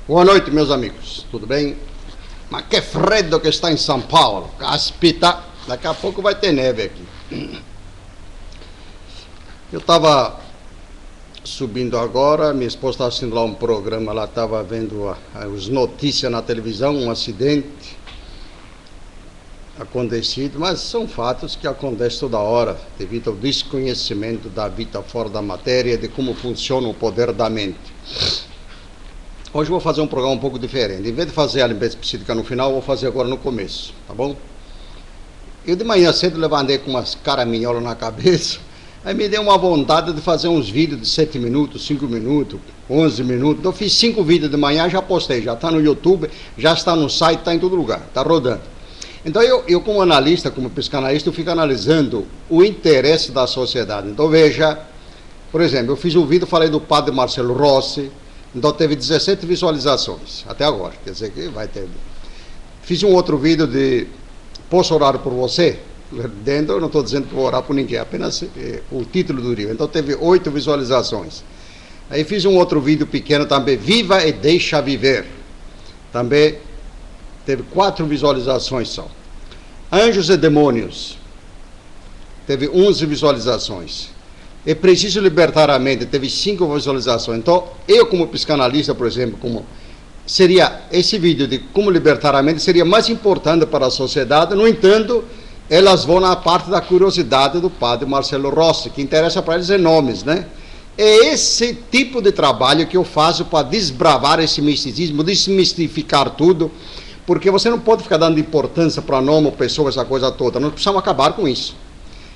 Boa noite, meus amigos, tudo bem? Mas que freddo que está em São Paulo, caspita, daqui a pouco vai ter neve aqui. Eu estava subindo agora, minha esposa estava assistindo lá um programa, ela estava vendo as notícias na televisão, um acidente acontecido, mas são fatos que acontecem toda hora, devido ao desconhecimento da vida fora da matéria, de como funciona o poder da mente. Hoje eu vou fazer um programa um pouco diferente. Em vez de fazer a limpeza psíquica no final, eu vou fazer agora no começo, tá bom? Eu de manhã cedo levantei com umas caraminholas na cabeça, aí me deu uma vontade de fazer uns vídeos de 7 minutos, 5 minutos, 11 minutos. Então eu fiz 5 vídeos de manhã, já postei, já está no YouTube, já está no site, está em todo lugar, está rodando. Então eu como analista, como psicanalista, eu fico analisando o interesse da sociedade. Então veja, por exemplo, eu fiz um vídeo, falei do padre Marcelo Rossi, então teve 17 visualizações, até agora, quer dizer que vai ter. Fiz um outro vídeo de posso orar por você? Dentro, eu não estou dizendo que vou orar por ninguém, apenas o título do vídeo. Então teve 8 visualizações. Aí fiz um outro vídeo pequeno também, Viva e Deixa Viver. Também teve 4 visualizações só. Anjos e Demônios. Teve 11 visualizações. É preciso libertar a mente, teve 5 visualizações. Então, eu como psicanalista, por exemplo, seria esse vídeo de como libertar a mente seria mais importante para a sociedade. No entanto, elas vão na parte da curiosidade do padre Marcelo Rossi, que interessa para eles nomes, né? É esse tipo de trabalho que eu faço para desbravar esse misticismo, desmistificar tudo, porque você não pode ficar dando importância para nome, pessoa, essa coisa toda. Nós precisamos acabar com isso.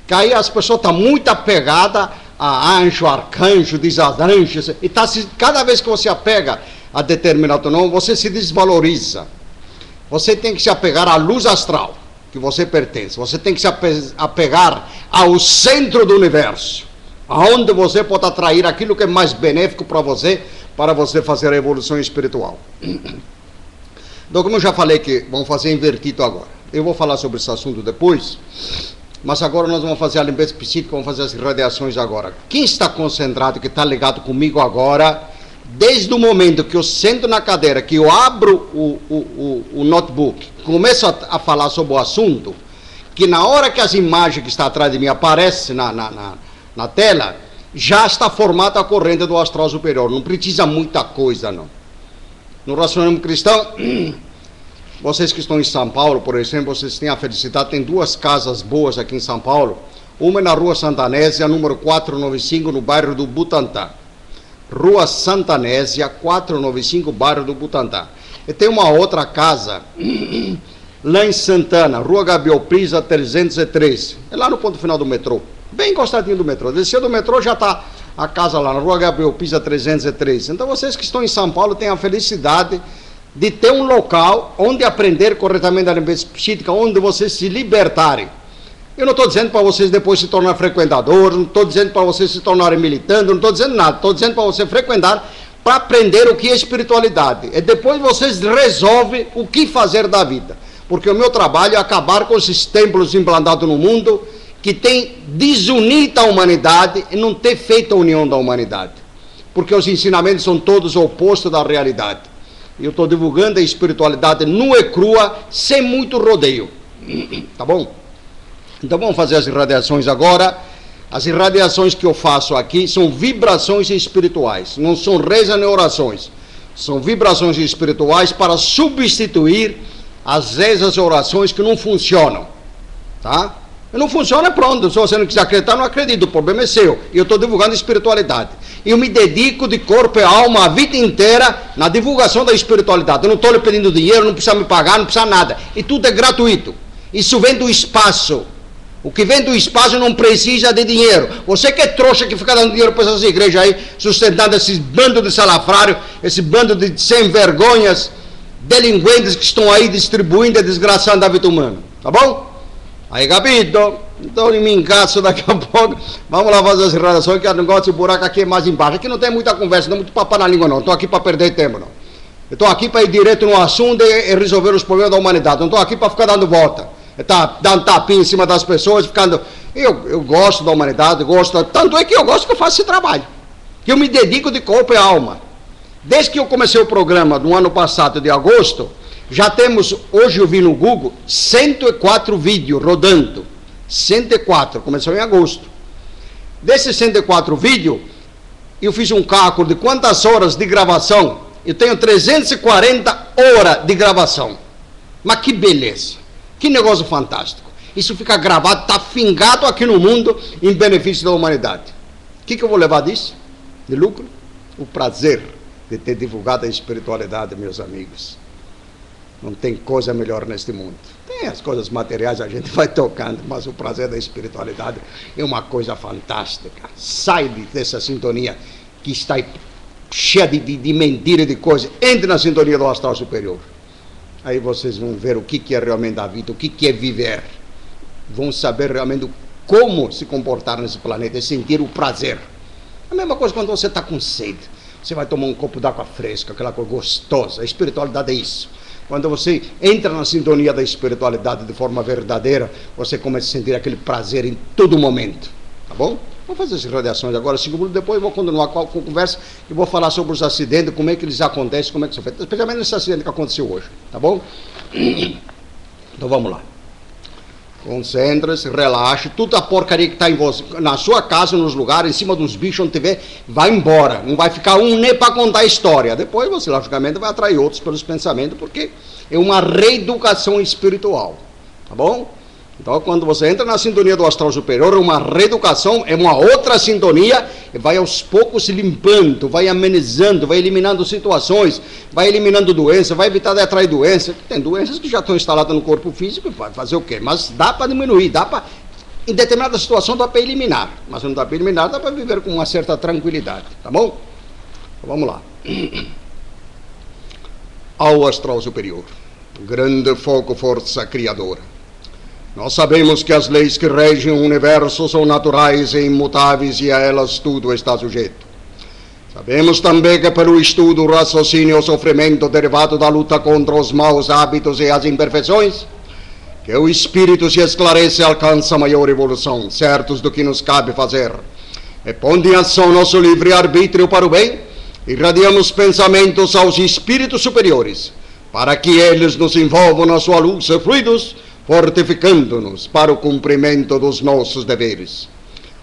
Que aí as pessoas estão muito apegadas a anjo, arcanjo, desanjo, e cada vez que você apega a determinado nome, você se desvaloriza. Você tem que se apegar à luz astral que você pertence. Você tem que se apegar ao centro do universo, aonde você pode atrair aquilo que é mais benéfico para você fazer a evolução espiritual. Então, como eu já falei que vamos fazer invertido agora, eu vou falar sobre esse assunto depois. Mas agora nós vamos fazer a limpeza psíquica, vamos fazer as irradiações agora. Quem está concentrado, que está ligado comigo agora, desde o momento que eu sento na cadeira, que eu abro o notebook, começo a falar sobre o assunto, que na hora que as imagens que estão atrás de mim aparecem na tela, já está formada a corrente do astral superior. Não precisa muita coisa, não. No racionalismo cristão... Vocês que estão em São Paulo, por exemplo, vocês têm a felicidade, tem 2 casas boas aqui em São Paulo. Uma é na Rua Santanésia, número 495, no bairro do Butantã. Rua Santanésia, 495, bairro do Butantã. E tem uma outra casa lá em Santana, Rua Gabriel Prisa, 303. É lá no ponto final do metrô, bem encostadinho do metrô. Desceu do metrô, já está a casa lá, na Rua Gabriel Prisa, 303. Então vocês que estão em São Paulo têm a felicidade de ter um local onde aprender corretamente a limpeza psíquica, onde vocês se libertarem. Eu não estou dizendo para vocês depois se tornar frequentadores, não estou dizendo para vocês se tornarem militantes, não estou dizendo nada, estou dizendo para você frequentar, para aprender o que é espiritualidade. E depois vocês resolvem o que fazer da vida. Porque o meu trabalho é acabar com esses templos implantados no mundo, que tem desunido a humanidade e não ter feito a união da humanidade. Porque os ensinamentos são todos opostos da realidade. Eu estou divulgando a espiritualidade nua e crua, sem muito rodeio. Tá bom? Então vamos fazer as irradiações agora. As irradiações que eu faço aqui são vibrações espirituais. Não são rezas nem orações. São vibrações espirituais para substituir as rezas e orações que não funcionam. Tá? Não funciona, pronto. Se você não quiser acreditar, não acredito. O problema é seu. E eu estou divulgando espiritualidade. Eu me dedico de corpo e alma a vida inteira na divulgação da espiritualidade. Eu não estou lhe pedindo dinheiro, não precisa me pagar, não precisa nada. E tudo é gratuito. Isso vem do espaço. O que vem do espaço não precisa de dinheiro. Você que é trouxa que fica dando dinheiro para essas igrejas aí, sustentando esses bandos de salafrário, esse bando de sem vergonhas, delinquentes que estão aí distribuindo e desgraçando a vida humana. Tá bom? Aí, capito? Então eu me encaixo daqui a pouco. Vamos lá fazer as irradiações, que o negócio de buraco aqui é mais embaixo. Aqui não tem muita conversa, não muito papo na língua, não. Estou aqui para perder tempo, não. Eu estou aqui para ir direto no assunto e resolver os problemas da humanidade. Não estou aqui para ficar dando volta. Tá dando tapinha em cima das pessoas, ficando... Eu gosto da humanidade, gosto... Tanto é que eu gosto que eu faço esse trabalho. Que eu me dedico de corpo e alma. Desde que eu comecei o programa no ano passado, de agosto, já temos, hoje eu vi no Google, 104 vídeos rodando. 104, começou em agosto. Desses 104 vídeos, eu fiz um cálculo de quantas horas de gravação. Eu tenho 340 horas de gravação. Mas que beleza, que negócio fantástico. Isso fica gravado, está fingado aqui no mundo em benefício da humanidade. O que eu vou levar disso? De lucro? O prazer de ter divulgado a espiritualidade, meus amigos. Não tem coisa melhor neste mundo. Tem as coisas materiais, a gente vai tocando, mas o prazer da espiritualidade é uma coisa fantástica. Sai dessa sintonia que está cheia de mentira e de coisa. Entre na sintonia do astral superior. Aí vocês vão ver o que é realmente a vida, o que é viver. Vão saber realmente como se comportar nesse planeta e sentir o prazer. A mesma coisa quando você está com sede. Você vai tomar um copo d'água fresca, aquela coisa gostosa. A espiritualidade é isso. Quando você entra na sintonia da espiritualidade de forma verdadeira, você começa a sentir aquele prazer em todo momento. Tá bom? Vou fazer essas radiações agora, 5 minutos, depois eu vou continuar com a conversa e vou falar sobre os acidentes, como é que eles acontecem, como é que são feitos, especialmente nesse acidente que aconteceu hoje. Tá bom? Então vamos lá. Concentre-se, relaxe, toda a porcaria que está em você, na sua casa, nos lugares, em cima dos bichos, onde tiver, vai embora. Não vai ficar um nem para contar a história. Depois você, logicamente, vai atrair outros pelos pensamentos, porque é uma reeducação espiritual. Tá bom? Então, quando você entra na sintonia do astral superior, é uma reeducação, é uma outra sintonia, e vai aos poucos se limpando, vai amenizando, vai eliminando situações, vai eliminando doenças, vai evitar de atrair doenças. Tem doenças que já estão instaladas no corpo físico, vai fazer o quê? Mas dá para diminuir, dá para, em determinada situação, dá para eliminar. Mas não dá para eliminar, dá para viver com uma certa tranquilidade, tá bom? Então, vamos lá. Ao astral superior, grande foco, força criadora. Nós sabemos que as leis que regem o universo são naturais e imutáveis e a elas tudo está sujeito. Sabemos também que pelo estudo, o raciocínio e o sofrimento derivado da luta contra os maus hábitos e as imperfeições, que o espírito se esclarece e alcança maior evolução, certos do que nos cabe fazer. E pondo em ação nosso livre-arbítrio para o bem, irradiamos pensamentos aos espíritos superiores, para que eles nos envolvam na sua luz e fluidos, fortificando-nos para o cumprimento dos nossos deveres.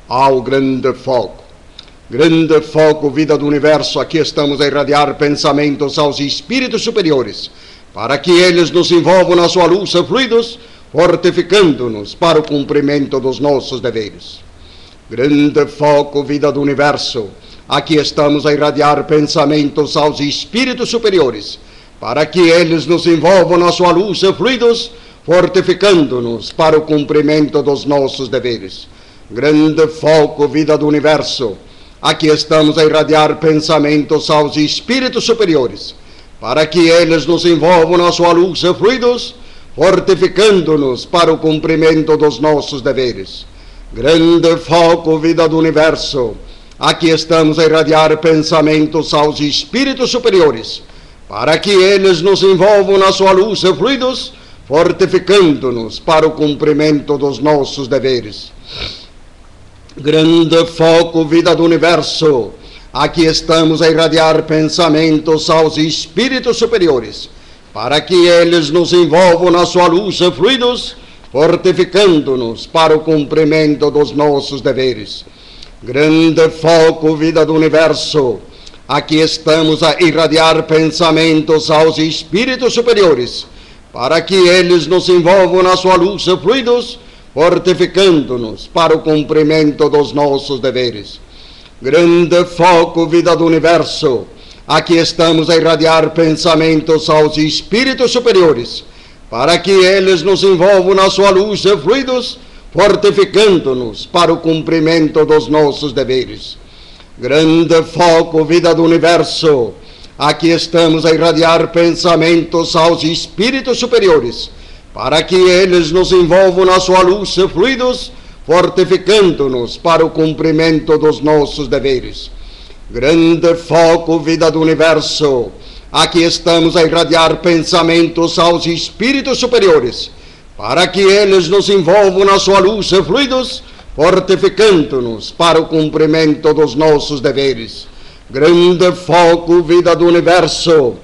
Ao grande foco, vida do universo, aqui estamos a irradiar pensamentos aos espíritos superiores, para que eles nos envolvam na sua luz e fluidos, fortificando-nos para o cumprimento dos nossos deveres. Grande foco, vida do universo, aqui estamos a irradiar pensamentos aos espíritos superiores, para que eles nos envolvam na sua luz e fluidos, fortificando-nos para o cumprimento dos nossos deveres. Grande foco, vida do universo, aqui estamos a irradiar pensamentos aos espíritos superiores, para que eles nos envolvam na sua luz e fluidos, fortificando-nos para o cumprimento dos nossos deveres. Grande foco, vida do universo, aqui estamos a irradiar pensamentos aos espíritos superiores, para que eles nos envolvam na sua luz e fluidos, fortificando-nos para o cumprimento dos nossos deveres. Grande foco, vida do universo, aqui estamos a irradiar pensamentos aos espíritos superiores, para que eles nos envolvam na sua luz e fluidos, fortificando-nos para o cumprimento dos nossos deveres. Grande foco, vida do universo, aqui estamos a irradiar pensamentos aos espíritos superiores, para que eles nos envolvam na sua luz e fluidos, fortificando-nos para o cumprimento dos nossos deveres. Grande foco, vida do universo, aqui estamos a irradiar pensamentos aos espíritos superiores, para que eles nos envolvam na sua luz e fluidos, fortificando-nos para o cumprimento dos nossos deveres. Grande foco, vida do universo, aqui estamos a irradiar pensamentos aos espíritos superiores, para que eles nos envolvam na sua luz e fluidos, fortificando-nos para o cumprimento dos nossos deveres. Grande foco, vida do universo, aqui estamos a irradiar pensamentos aos espíritos superiores, para que eles nos envolvam na sua luz e fluidos, fortificando-nos para o cumprimento dos nossos deveres. Grande foco, vida do universo.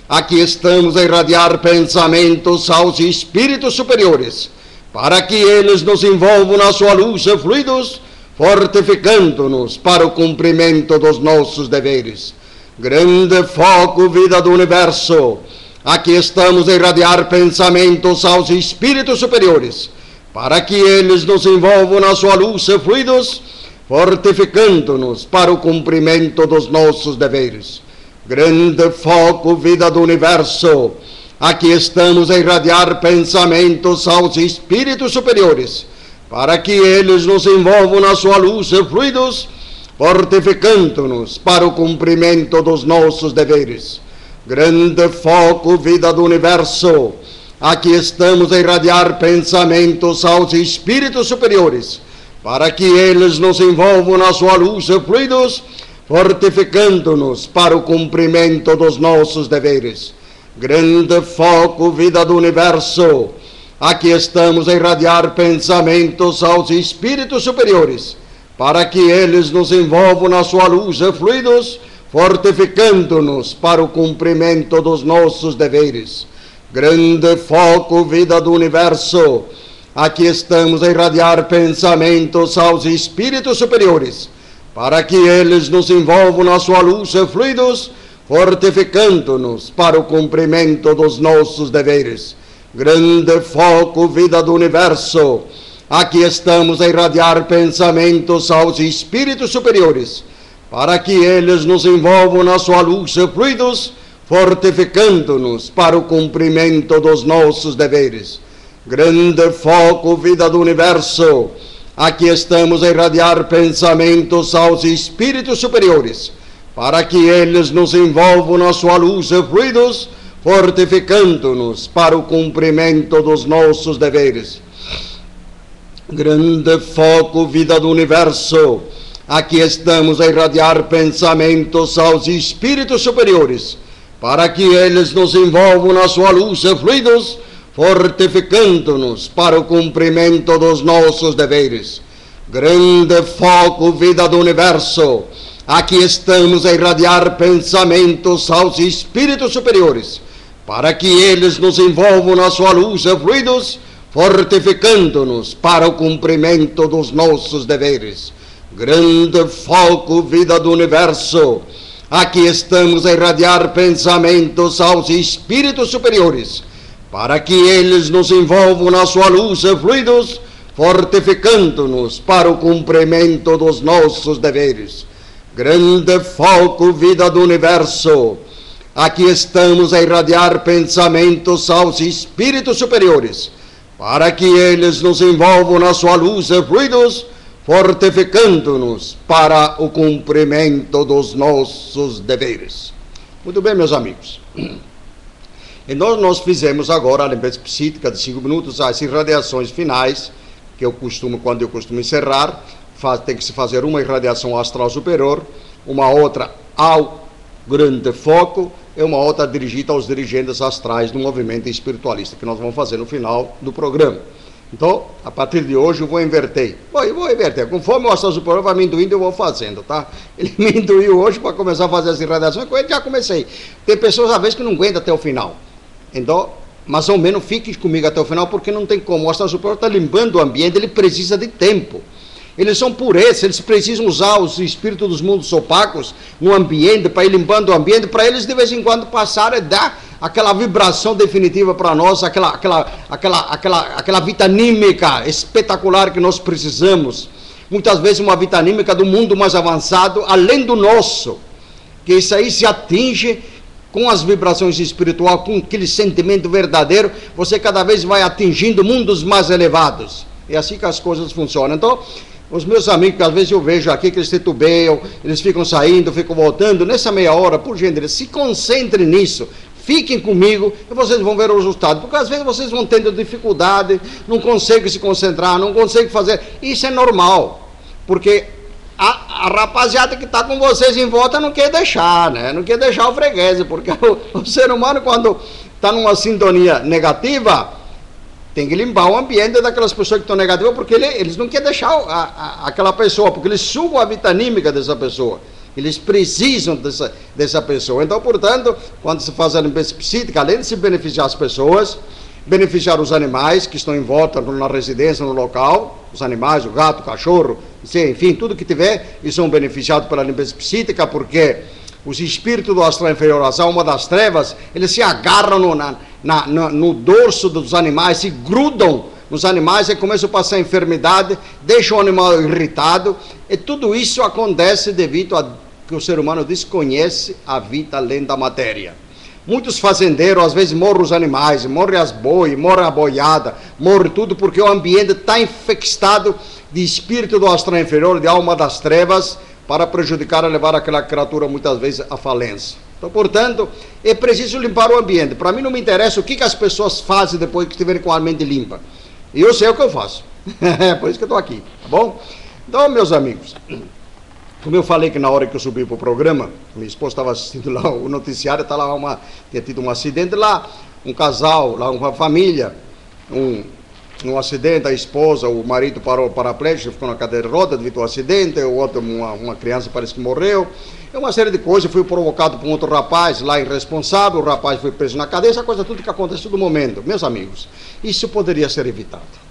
Aqui estamos a irradiar pensamentos aos espíritos superiores, para que eles nos envolvam na sua luz e fluidos, fortificando-nos para o cumprimento dos nossos deveres. Grande foco, vida do universo. Aqui estamos a irradiar pensamentos aos espíritos superiores, para que eles nos envolvam na sua luz e fluidos, fortificando-nos para o cumprimento dos nossos deveres. Grande foco, vida do universo. Aqui estamos a irradiar pensamentos aos espíritos superiores, para que eles nos envolvam na sua luz e fluidos, fortificando-nos para o cumprimento dos nossos deveres. Grande foco, vida do universo. Aqui estamos a irradiar pensamentos aos espíritos superiores, para que eles nos envolvam na sua luz e fluidos, fortificando-nos para o cumprimento dos nossos deveres. Grande foco, vida do universo. Aqui estamos a irradiar pensamentos aos espíritos superiores, para que eles nos envolvam na sua luz e fluidos, fortificando-nos para o cumprimento dos nossos deveres. Grande foco, vida do universo. Aqui estamos a irradiar pensamentos aos espíritos superiores, para que eles nos envolvam na sua luz e fluidos, fortificando-nos para o cumprimento dos nossos deveres. Grande foco, vida do universo. Aqui estamos a irradiar pensamentos aos espíritos superiores, para que eles nos envolvam na sua luz e fluidos, fortificando-nos para o cumprimento dos nossos deveres. Grande foco, vida do universo. Aqui estamos a irradiar pensamentos aos espíritos superiores, para que eles nos envolvam na sua luz e fluidos, fortificando-nos para o cumprimento dos nossos deveres. Grande foco, vida do universo. Aqui estamos a irradiar pensamentos aos espíritos superiores, para que eles nos envolvam na sua luz e fluidos, fortificando-nos para o cumprimento dos nossos deveres. Grande foco, vida do universo. Aqui estamos a irradiar pensamentos aos espíritos superiores, para que eles nos envolvam na sua luz e fluidos, fortificando-nos para o cumprimento dos nossos deveres. Grande foco, vida do universo. Aqui estamos a irradiar pensamentos aos espíritos superiores, para que eles nos envolvam na sua luz e fluidos, fortificando-nos para o cumprimento dos nossos deveres. Grande foco, vida do universo. Aqui estamos a irradiar pensamentos aos espíritos superiores, para que eles nos envolvam na sua luz e fluidos, fortificando-nos para o cumprimento dos nossos deveres. Muito bem, meus amigos. E nós fizemos agora a limpeza psíquica de 5 minutos, as irradiações finais, que quando eu costumo encerrar, tem que se fazer uma irradiação astral superior, uma outra ao grande foco e uma outra dirigida aos dirigentes astrais do movimento espiritualista, que nós vamos fazer no final do programa. Então, a partir de hoje eu vou inverter. Eu vou inverter. Conforme o astral superior vai me induindo, eu vou fazendo, tá? Ele me induiu hoje para começar a fazer as irradiações, com ele já comecei. Tem pessoas, às vezes, que não aguentam até o final. Então, mais ou menos, fique comigo até o final, porque não tem como. O astral superior está limpando o ambiente, ele precisa de tempo. Eles são puretas, eles precisam usar os espíritos dos mundos opacos no ambiente, para ir limpando o ambiente, para eles de vez em quando passarem e dar aquela vibração definitiva para nós, aquela vitanímica espetacular que nós precisamos. Muitas vezes uma vitanímica do mundo mais avançado, além do nosso, que isso aí se atinge com as vibrações espirituais, com aquele sentimento verdadeiro, você cada vez vai atingindo mundos mais elevados. É assim que as coisas funcionam. Então, os meus amigos, que às vezes eu vejo aqui que eles titubeiam, eles ficam saindo, ficam voltando, nessa meia hora, por gentileza, se concentrem nisso, fiquem comigo e vocês vão ver o resultado, porque às vezes vocês vão tendo dificuldade, não conseguem se concentrar, não conseguem fazer, isso é normal, porque a rapaziada que está com vocês em volta não quer deixar, né? Não quer deixar o freguês, porque o ser humano, quando está numa sintonia negativa, tem que limpar o ambiente daquelas pessoas que estão negativas, porque eles não querem deixar aquela pessoa, porque eles sugam a vitanímica dessa pessoa. Eles precisam dessa pessoa. Então, portanto, quando se faz a limpeza psíquica, além de se beneficiar as pessoas, beneficiar os animais que estão em volta na residência, no local, os animais, o gato, o cachorro, enfim, tudo que tiver, e são beneficiados pela limpeza psíquica, porque os espíritos do astral inferior, as almas das trevas, eles se agarram no dorso dos animais, se grudam nos animais e começam a passar enfermidade, deixam o animal irritado, e tudo isso acontece devido a que o ser humano desconhece a vida além da matéria. Muitos fazendeiros, às vezes, morrem os animais, morrem as boi, morre a boiada, morre tudo porque o ambiente está infectado de espírito do astral inferior, de alma das trevas, para prejudicar e levar aquela criatura muitas vezes à falência. Então, portanto, é preciso limpar o ambiente. Para mim não me interessa o que as pessoas fazem depois que estiverem com a mente limpa. E eu sei o que eu faço. É por isso que eu estou aqui, tá bom? Então, meus amigos, como eu falei que na hora que eu subi para o programa, minha esposa estava assistindo lá o noticiário, tá lá tinha tido um acidente lá, um casal, lá uma família, um acidente, a esposa, o marido parou paraplégico, ficou na cadeira de roda devido ao acidente, o outro, uma criança parece que morreu, é uma série de coisas, foi provocado por um outro rapaz lá irresponsável, o rapaz foi preso na cadeia, essa coisa tudo que acontece todo momento. Meus amigos, isso poderia ser evitado.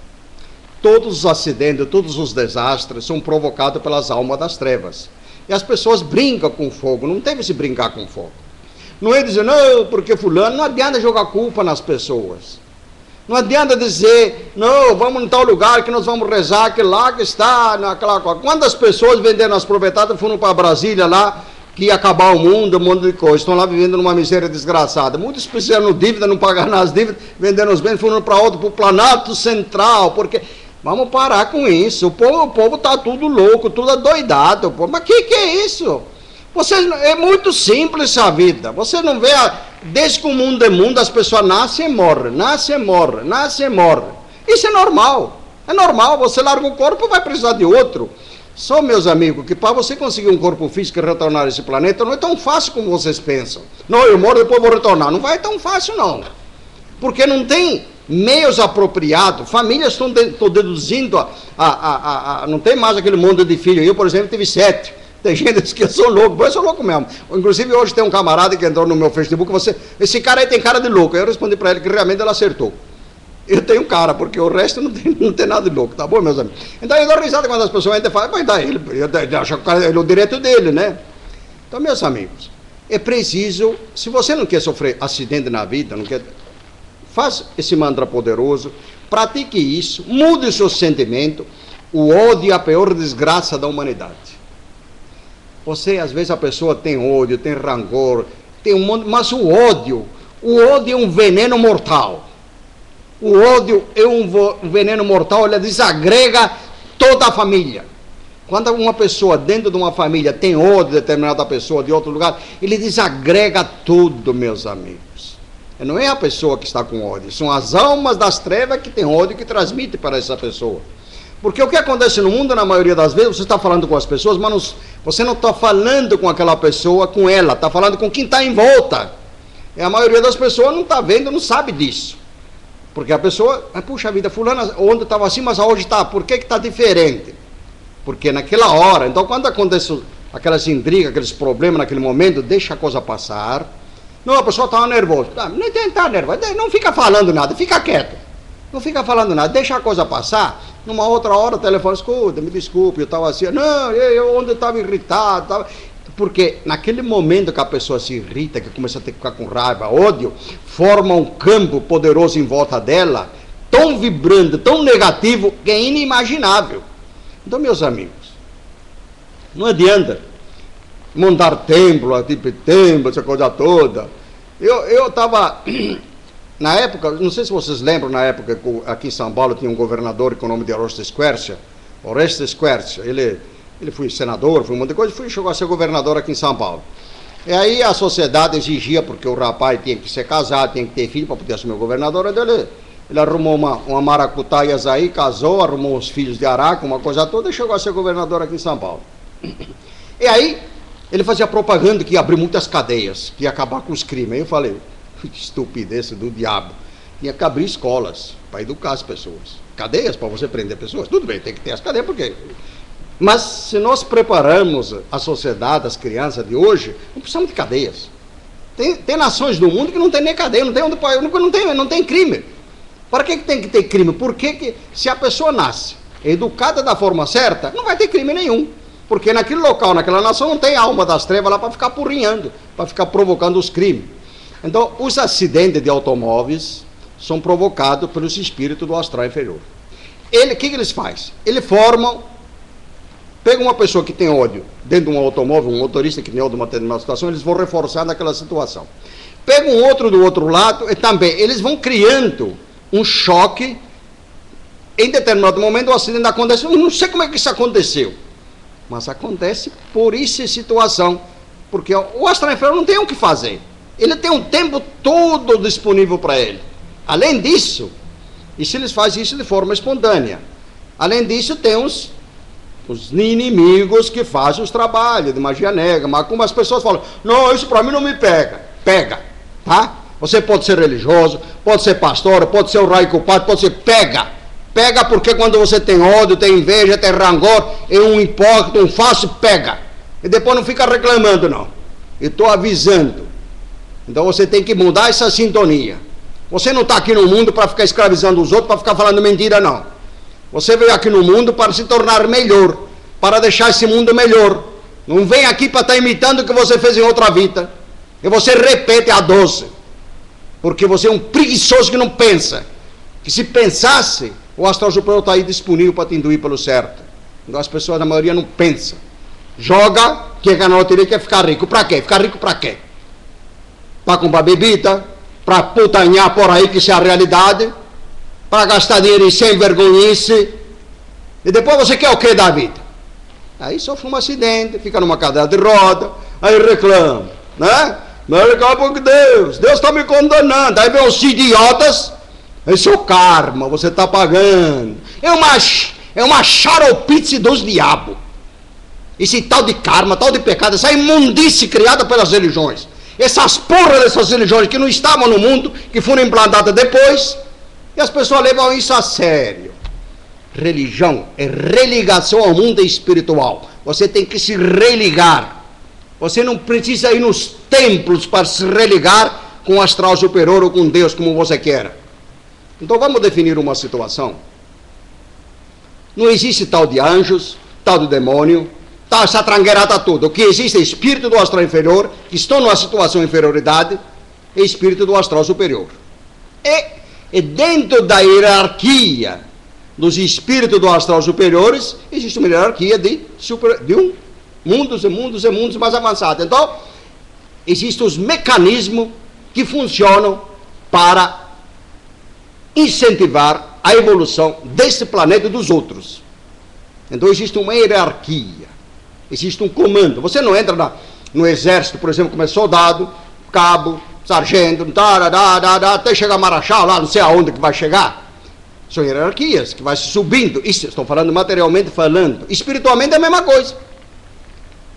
Todos os acidentes, todos os desastres são provocados pelas almas das trevas. E as pessoas brincam com fogo, não deve se brincar com fogo. Não é dizer, não, porque fulano, não adianta jogar culpa nas pessoas. Não adianta dizer, não, vamos em tal lugar que nós vamos rezar, que lá que está, naquela coisa. Quantas pessoas venderam as propriedades, foram para Brasília lá, que ia acabar o mundo, um monte de coisa, estão lá vivendo numa miséria desgraçada. Muitos fizeram dívida, não pagaram as dívidas, venderam os bens, foram para outro, para o Planalto Central, porque... Vamos parar com isso. O povo está tudo louco, tudo adoidado. Mas que é isso? É muito simples a vida. Você não vê, desde que o mundo é mundo, as pessoas nascem e morrem, nascem e morrem, nascem e morrem. Isso é normal. É normal. Você larga um corpo e vai precisar de outro. Só, meus amigos, que para você conseguir um corpo físico e retornar a esse planeta, não é tão fácil como vocês pensam. Não, eu morro e depois vou retornar. Não vai tão fácil, não. Porque não tem meios apropriados, famílias estão deduzindo, não tem mais aquele mundo de filhos. Eu, por exemplo, tive 7. Tem gente que eu sou louco, eu sou louco mesmo. Inclusive, hoje tem um camarada que entrou no meu Facebook, esse cara aí tem cara de louco. Eu respondi para ele que realmente ele acertou. Eu tenho cara, porque o resto não tem nada de louco, tá bom, meus amigos? Então eu dou risada quando as pessoas ainda falam, mas daí, ele acha que ele é o direito dele, né? Então, meus amigos, é preciso, se você não quer sofrer acidente na vida, não quer... Faz esse mantra poderoso, pratique isso, mude o seu sentimento. O ódio é a pior desgraça da humanidade. Às vezes a pessoa tem ódio, tem rancor, tem um monte, mas o ódio é um veneno mortal. O ódio é um veneno mortal, ele desagrega toda a família. Quando uma pessoa dentro de uma família tem ódio de determinada pessoa de outro lugar, ele desagrega tudo, meus amigos. Não é a pessoa que está com ódio, são as almas das trevas que têm ódio que transmitem para essa pessoa. Porque o que acontece no mundo, na maioria das vezes, você está falando com as pessoas, mas você não está falando com aquela pessoa, com ela, está falando com quem está em volta. E a maioria das pessoas não está vendo, não sabe disso. Porque a pessoa, puxa vida, fulana, onde estava assim, mas hoje está, por que está diferente? Porque naquela hora, então quando acontece aquelas intrigas, aqueles problemas naquele momento, deixa a coisa passar. Não, a pessoa estava nervosa. Nem tem que estar nervosa. Não fica falando nada, fica quieto. Não fica falando nada, deixa a coisa passar. Numa outra hora o telefone, escuta, me desculpe, eu estava assim. Não, eu estava irritado. Porque naquele momento que a pessoa se irrita, que começa a ter que ficar com raiva, ódio, forma um campo poderoso em volta dela, tão vibrante, tão negativo, que é inimaginável. Então, meus amigos, não adianta montar templo, essa coisa toda. Eu estava, na época, não sei se vocês lembram, na época que aqui em São Paulo tinha um governador com o nome de Orestes Quercia. Ele foi senador, foi um monte de coisa, chegou a ser governador aqui em São Paulo. E aí a sociedade exigia, porque o rapaz tinha que se casar, tinha que ter filho para poder assumir o governador, então ele arrumou uma maracutaias aí, casou, arrumou os filhos de Araca, uma coisa toda, e chegou a ser governador aqui em São Paulo. E aí ele fazia propaganda que ia abrir muitas cadeias, que ia acabar com os crimes. Aí eu falei, que estupidez do diabo. Tinha que abrir escolas para educar as pessoas. Cadeias para você prender pessoas? Tudo bem, tem que ter as cadeias, porque Mas se nós preparamos a sociedade, as crianças de hoje, não precisamos de cadeias. Tem nações do mundo que não tem nem cadeia, não tem crime. Para que tem que ter crime? Porque se a pessoa nasce educada da forma certa, não vai ter crime nenhum. Porque naquele local, naquela nação, não tem alma das trevas lá para ficar porrinhando, para ficar provocando os crimes. Então, os acidentes de automóveis são provocados pelos espíritos do astral inferior. O que eles fazem? Eles formam, pegam uma pessoa que tem ódio dentro de um automóvel, um motorista que tem ódio de uma determinada situação, eles vão reforçando aquela situação. Pegam outro do outro lado e também eles vão criando um choque. Em determinado momento o acidente acontece, eu não sei como é que isso aconteceu, mas acontece por essa situação, porque o astral inferior não tem o que fazer, ele tem um tempo todo disponível para ele. Além disso, e se eles fazem isso de forma espontânea, além disso tem os inimigos que fazem os trabalhos de magia negra, mas como as pessoas falam, não, isso para mim não me pega, pega, tá? Você pode ser religioso, pode ser pastor, pode ser o raio culpado, pode ser, pega, porque quando você tem ódio, tem inveja, tem rancor, é um hipócrita, um falso, pega, e depois não fica reclamando não, eu estou avisando. Então você tem que mudar essa sintonia. Você não está aqui no mundo para ficar escravizando os outros, para ficar falando mentira não. Você veio aqui no mundo para se tornar melhor, para deixar esse mundo melhor. Não vem aqui para estar imitando o que você fez em outra vida, e você repete a dose, porque você é um preguiçoso que não pensa, que se pensasse, o astral superior está aí disponível para te induzir pelo certo. Então as pessoas, na maioria, não pensam. Joga, quer ganhar na loteria, quer ficar rico. Para quê? Ficar rico para quê? Para comprar bebida, para putanhar por aí, que isso é a realidade, para gastar dinheiro em sem vergonhice, e depois você quer o que da vida? Aí sofre um acidente, fica numa cadeira de roda, aí reclama, né? Mas acaba com Deus está me condenando. Aí vem os idiotas, esse é o karma, você está pagando. É uma xaropice dos diabos. Esse tal de karma, tal de pecado, essa imundice criada pelas religiões. Essas porras dessas religiões que não estavam no mundo, que foram implantadas depois, e as pessoas levam isso a sério. Religião é religação ao mundo espiritual. Você tem que se religar. Você não precisa ir nos templos para se religar com o astral superior ou com Deus, como você quer. Então vamos definir uma situação. Não existe tal de anjos, tal de demônio, tal essa trangueirada toda. O que existe é espírito do astral inferior, que estão numa situação de inferioridade, e espírito do astral superior. E dentro da hierarquia dos espíritos do astral superiores, existe uma hierarquia de mundos e mundos e mundos mais avançados. Então, existem os mecanismos que funcionam para incentivar a evolução desse planeta e dos outros. Então, existe uma hierarquia, existe um comando. Você não entra no exército, por exemplo, como é soldado, cabo, sargento, até chegar a marachal, lá não sei aonde que vai chegar. São hierarquias que vai subindo. Isso, estou falando materialmente falando. Espiritualmente é a mesma coisa.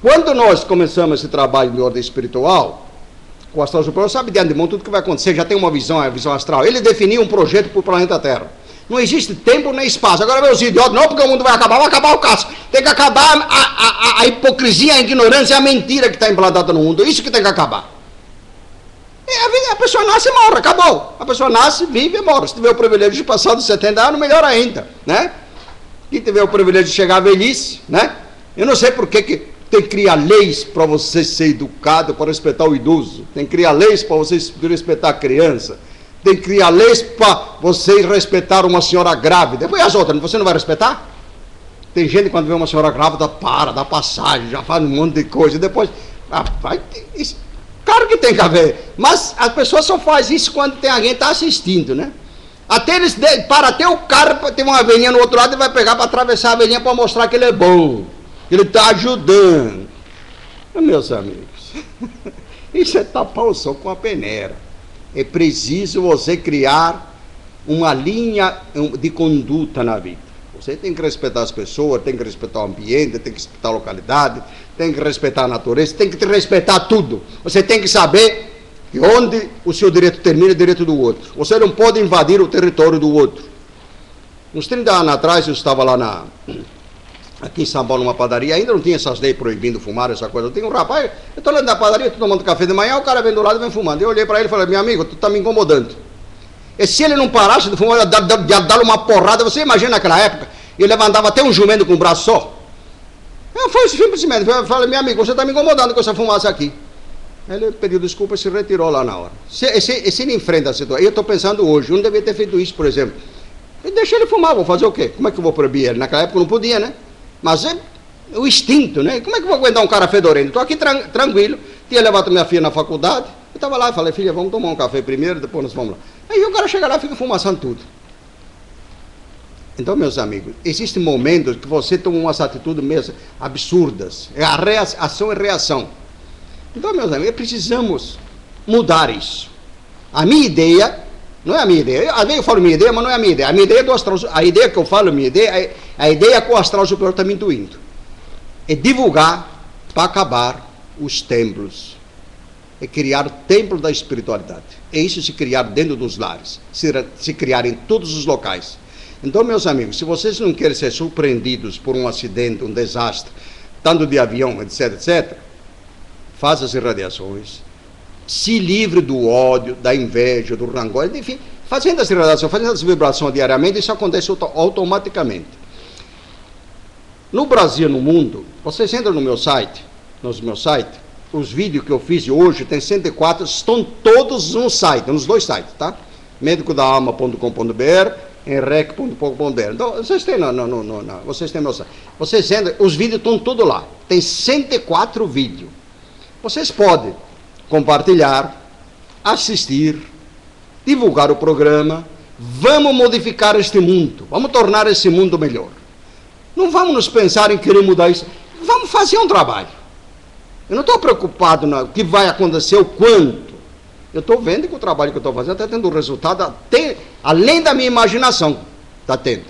Quando nós começamos esse trabalho de ordem espiritual, o astral superior sabe de antemão tudo que vai acontecer, já tem uma visão, a visão astral. Ele definiu um projeto para o planeta Terra. Não existe tempo nem espaço. Agora, meus idiotas, não porque o mundo vai acabar o caso. Tem que acabar a hipocrisia, a ignorância, a mentira que está implantada no mundo. Isso que tem que acabar. A pessoa nasce e morre, acabou. A pessoa nasce, vive e morre. Se tiver o privilégio de passar dos 70 anos, melhor ainda, né? Quem tiver o privilégio de chegar à velhice, né? Eu não sei por que tem que criar leis para você ser educado, para respeitar o idoso. Tem que criar leis para você respeitar a criança. Tem que criar leis para você respeitar uma senhora grávida. Depois as outras, você não vai respeitar? Tem gente que quando vê uma senhora grávida, dá passagem, já faz um monte de coisa. Depois, isso, claro que tem que haver. Mas as pessoas só fazem isso quando tem alguém que está assistindo, né? Até eles, para até o carro, tem uma velhinha no outro lado, ele vai pegar para atravessar a velhinha para mostrar que ele é bom. Ele está ajudando. Meus amigos, isso é tapar o sol com a peneira. É preciso você criar uma linha de conduta na vida. Você tem que respeitar as pessoas, tem que respeitar o ambiente, tem que respeitar a localidade, tem que respeitar a natureza, tem que respeitar tudo. Você tem que saber que onde o seu direito termina é o direito do outro. Você não pode invadir o território do outro. Uns 30 anos atrás, eu estava lá aqui em São Paulo, numa padaria, ainda não tinha essas leis proibindo fumar, essa coisa. Eu tenho um rapaz, eu estou lá na padaria, estou tomando café de manhã, o cara vem do lado e vem fumando. Eu olhei para ele e falei, meu amigo, tu está me incomodando. E se ele não parasse de fumar, dar uma porrada, você imagina naquela época, ele levantava até um jumento com um braço só. Eu fui simplesmente, eu falei, meu amigo, você está me incomodando com essa fumaça aqui. Ele pediu desculpa e se retirou lá na hora. Se ele enfrenta a situação, eu estou pensando hoje, eu não devia ter feito isso, por exemplo. Eu deixei ele fumar, vou fazer o quê? Como é que eu vou proibir ele? Naquela época não podia, né? Mas é o instinto, né? Como é que eu vou aguentar um cara fedorento? Estou aqui tranquilo, tinha levado minha filha na faculdade, eu estava lá e falei, filha, vamos tomar um café primeiro, depois nós vamos lá. Aí o cara chega lá e fica fumaçando tudo. Então, meus amigos, existem momentos que você toma umas atitudes mesmo absurdas. É a ação e reação. Então, meus amigos, precisamos mudar isso. A minha ideia, não é a minha ideia, às vezes eu falo minha ideia, mas não é a minha ideia. A minha ideia é do astral, a ideia que eu falo, minha ideia, a ideia que o astral superior está me intuindo. É divulgar para acabar os templos. É criar o templo da espiritualidade. É isso se criar dentro dos lares, se criar em todos os locais. Então, meus amigos, se vocês não querem ser surpreendidos por um acidente, um desastre, tanto de avião, etc, etc, faça as irradiações, se livre do ódio, da inveja, do rancor, enfim, fazendo as irradiações, fazendo as vibrações diariamente, isso acontece automaticamente. No Brasil, no mundo, vocês entram no meu site, os vídeos que eu fiz hoje, tem 104, estão todos no site, nos dois sites, tá? medicodaalma.com.br, enrec.com.br. Então, vocês têm, vocês têm meu site. Vocês entram, os vídeos estão todos lá. Tem 104 vídeos. Vocês podem compartilhar, assistir, divulgar o programa. Vamos modificar este mundo. Vamos tornar esse mundo melhor. Não vamos nos pensar em querer mudar isso. Vamos fazer um trabalho. Eu não estou preocupado no que vai acontecer, o quanto. Eu estou vendo que o trabalho que eu estou fazendo está tendo resultado, até, além da minha imaginação, está tendo.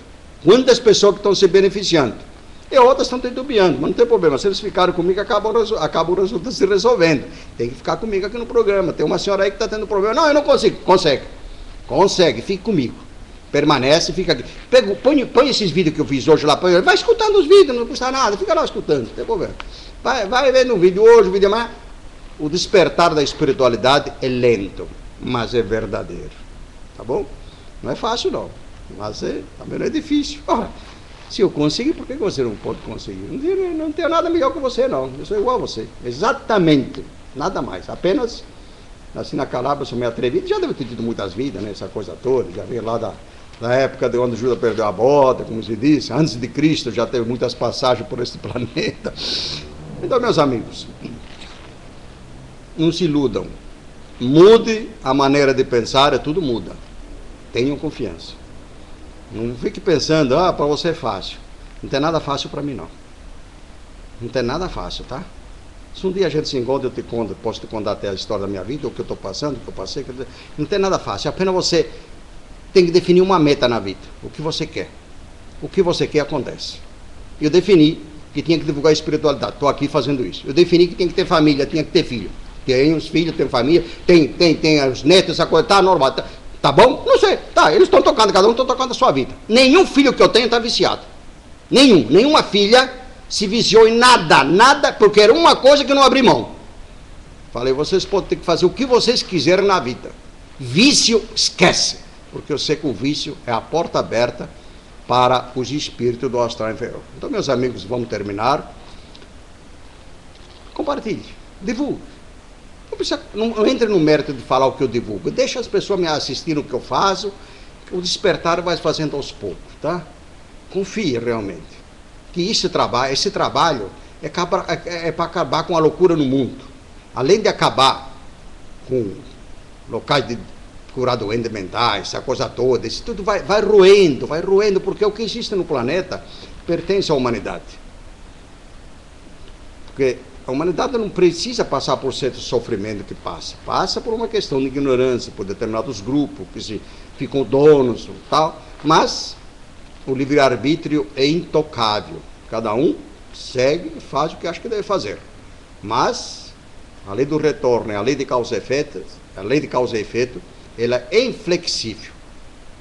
Quantas pessoas que estão se beneficiando. E outras estão titubeando, mas não tem problema. Se eles ficarem comigo, acaba o resultado se resolvendo. Tem que ficar comigo aqui no programa. Tem uma senhora aí que está tendo problema. Não, eu não consigo. Consegue, fique comigo. Permanece, fica aqui. Põe esses vídeos que eu fiz hoje lá. Vai escutando os vídeos, não custa nada. Fica lá escutando, não tem problema. Vai vendo um vídeo hoje, um vídeo amanhã. O despertar da espiritualidade é lento, mas é verdadeiro. Tá bom? Não é fácil, não. Mas também não é difícil. Ora, se eu conseguir, por que você não pode conseguir? Não tenho nada melhor que você, não. Eu sou igual a você. Exatamente. Nada mais. Apenas, nasci na Calabria, sou meio atrevido. Já devo ter tido muitas vidas, né? Essa coisa toda. Já veio lá da época de onde Judas perdeu a bota, como se diz. Antes de Cristo, já teve muitas passagens por este planeta. Então, meus amigos, não se iludam. Mude a maneira de pensar, tudo muda. Tenham confiança. Não fique pensando, para você é fácil. Não tem nada fácil para mim, não. Não tem nada fácil, tá? Se um dia a gente se encontra, eu te conto, posso te contar até a história da minha vida, o que eu estou passando, o que eu passei. Não tem nada fácil. Apenas você tem que definir uma meta na vida. O que você quer. O que você quer acontece. Eu defini que tinha que divulgar a espiritualidade. Estou aqui fazendo isso. Eu defini que tinha que ter família, tinha que ter filho. Tem os filhos, tem família, tem os netos, essa coisa, tá normal. Tá bom? Não sei. Tá, eles estão tocando, cada um está tocando a sua vida. Nenhum filho que eu tenho está viciado. Nenhuma filha se viciou em nada, porque era uma coisa que não abri mão. Falei, vocês podem ter que fazer o que vocês quiserem na vida. Vício, esquece. Porque eu sei que o vício é a porta aberta para os espíritos do astral inferior. Então, meus amigos, vamos terminar. Compartilhe, divulgue. Não entre no mérito de falar o que eu divulgo. Deixa as pessoas me assistirem o que eu faço. O despertar vai fazendo aos poucos, tá? Confie realmente. Que esse trabalho é para acabar com a loucura no mundo. Além de acabar com locais de curar doentes mentais, essa coisa toda, isso tudo vai roendo, porque o que existe no planeta pertence à humanidade. Porque a humanidade não precisa passar por certo sofrimento que passa por uma questão de ignorância, por determinados grupos que ficam donos e tal, mas o livre-arbítrio é intocável, cada um segue e faz o que acha que deve fazer, mas a lei do retorno, a lei de causa e efeito, ela é inflexível,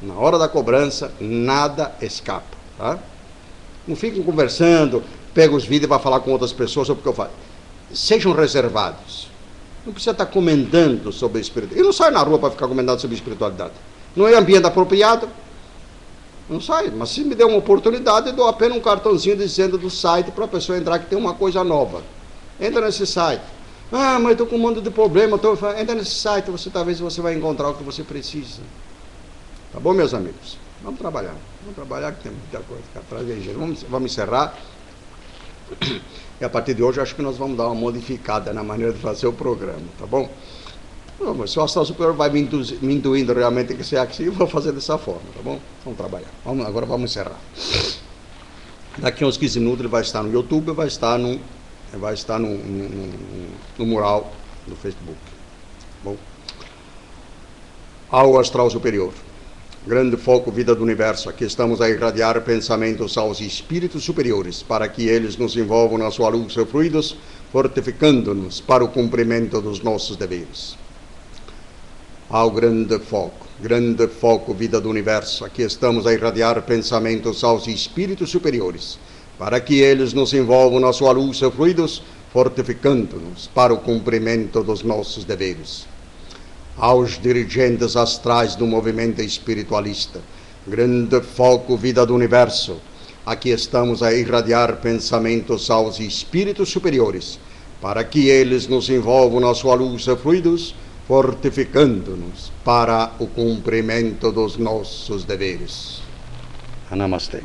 na hora da cobrança nada escapa, tá? Não fiquem conversando, pegam os vídeos para falar com outras pessoas sobre o que eu falo. Sejam reservados. Não precisa estar comentando sobre espiritualidade. Eu não saio na rua para ficar comentando sobre espiritualidade. Não é ambiente apropriado. Não saio. Mas se me der uma oportunidade, eu dou apenas um cartãozinho dizendo do site para a pessoa entrar que tem uma coisa nova. Entra nesse site. Ah, mas estou com um monte de problema. Entra nesse site, talvez você vai encontrar o que você precisa. Tá bom, meus amigos? Vamos trabalhar. Vamos trabalhar que tem muita coisa aqui atrás. Vamos encerrar. E a partir de hoje, acho que nós vamos dar uma modificada na maneira de fazer o programa, tá bom? Não, se o astral superior vai me induindo realmente que seja assim, eu vou fazer dessa forma, tá bom? Vamos trabalhar. Agora vamos encerrar. Daqui a uns 15 minutos ele vai estar no YouTube, vai estar no mural do Facebook. Bom. Ao astral superior. Grande foco, vida do universo. Aqui estamos a irradiar pensamentos aos espíritos superiores, para que eles nos envolvam na sua luz e fluidos, fortificando-nos para o cumprimento dos nossos deveres. Ao grande foco, vida do universo. Aqui estamos a irradiar pensamentos aos espíritos superiores, para que eles nos envolvam na sua luz e fluidos, fortificando-nos para o cumprimento dos nossos deveres. Aos dirigentes astrais do movimento espiritualista, grande foco, vida do universo. Aqui estamos a irradiar pensamentos aos espíritos superiores, para que eles nos envolvam na sua luz e fluidos, fortificando-nos para o cumprimento dos nossos deveres. Namastê.